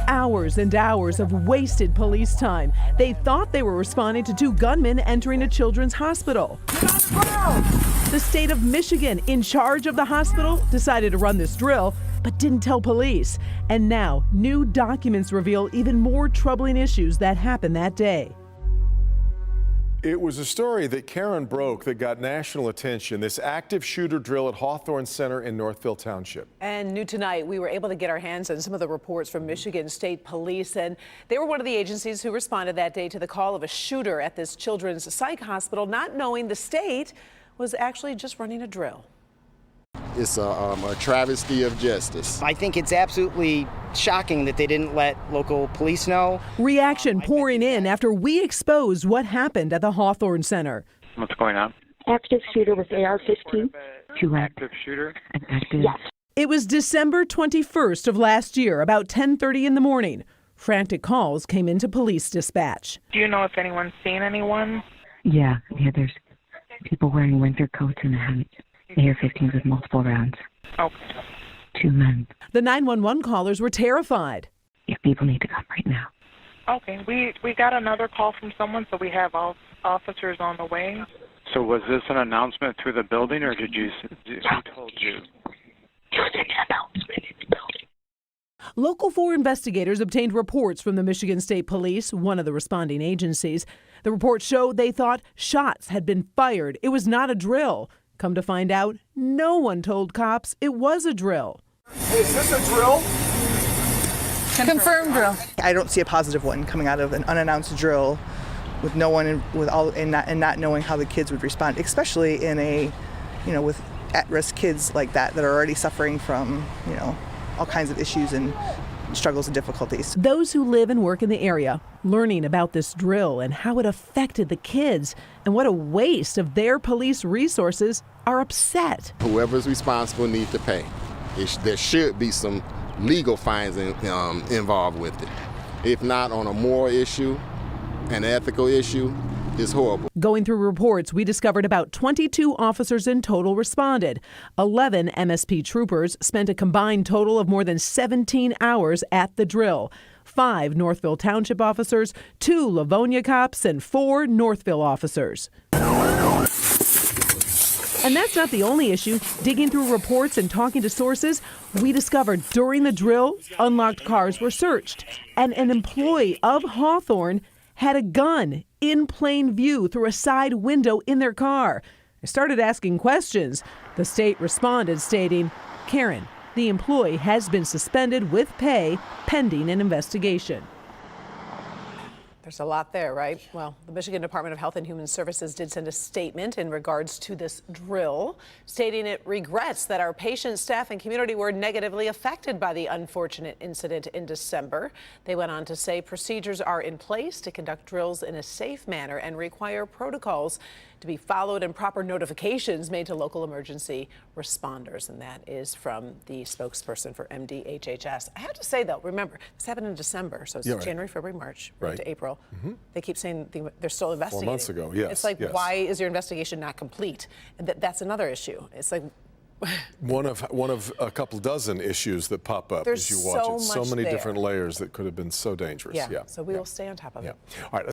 Hours and hours of wasted police time. They thought they were responding to two gunmen entering a children's hospital. The state of Michigan, in charge of the hospital, decided to run this drill, but didn't tell police. And now, new documents reveal even more troubling issues that happened that day. It was a story that Karen broke that got national attention, this active shooter drill at Hawthorne Center in Northville Township. And new tonight, we were able to get our hands on some of the reports from Michigan State Police, and they were one of the agencies who responded that day to the call of a shooter at this children's psych hospital, not knowing the state was actually just running a drill. It's a travesty of justice. I think it's absolutely shocking that they didn't let local police know. Reaction pouring in after we exposed what happened at the Hawthorne Center. What's going on? Active shooter with AR-15. Active shooter? Yes. It was December 21st of last year, about 10:30 in the morning. Frantic calls came into police dispatch. Do you know if anyone's seen anyone? Yeah, there's people wearing winter coats and hats. AR-15s with multiple rounds. Okay. 2 men. The 911 callers were terrified. Yeah, people need to come right now. Okay, we got another call from someone, so we have all officers on the way. So was this an announcement through the building, or who told you? It was an announcement in the building. Local 4 investigators obtained reports from the Michigan State Police, one of the responding agencies. The reports showed they thought shots had been fired. It was not a drill. Come to find out, no one told cops it was a drill. Is this a drill? Confirmed drill. I don't see a positive one coming out of an unannounced drill with no one and not knowing how the kids would respond, especially in a, with at-risk kids like that are already suffering from, all kinds of issues and struggles and difficulties. Those who live and work in the area learning about this drill and how it affected the kids and what a waste of their police resources are upset. Whoever's responsible needs to pay. There should be some legal fines involved with it. If not, on a moral issue, an ethical issue, it's horrible. Going through reports, we discovered about 22 officers in total responded. 11 MSP troopers spent a combined total of more than 17 hours at the drill. 5 Northville Township officers, 2 Livonia cops, and 4 Northville officers. And that's not the only issue. Digging through reports and talking to sources, we discovered during the drill, unlocked cars were searched, and an employee of Hawthorne had a gun in plain view through a side window in their car. I started asking questions. The state responded stating, Karen, the employee has been suspended with pay pending an investigation. There's a lot there, right? Well, the Michigan Department of Health and Human Services did send a statement in regards to this drill, stating it regrets that our patients, staff, and community were negatively affected by the unfortunate incident in December. They went on to say procedures are in place to conduct drills in a safe manner and require protocols to be followed and proper notifications made to local emergency responders. And that is from the spokesperson for MDHHS. I have to say, though, remember, this happened in December, so it's January, February, March, right to April. They keep saying they're still investigating. 4 months ago, yes. It's like, why is your investigation not complete? And that's another issue. It's like one of a couple dozen issues that pop up there's as you watch it. So many there. different layers that could have been so dangerous. So we will stay on top of it. All right.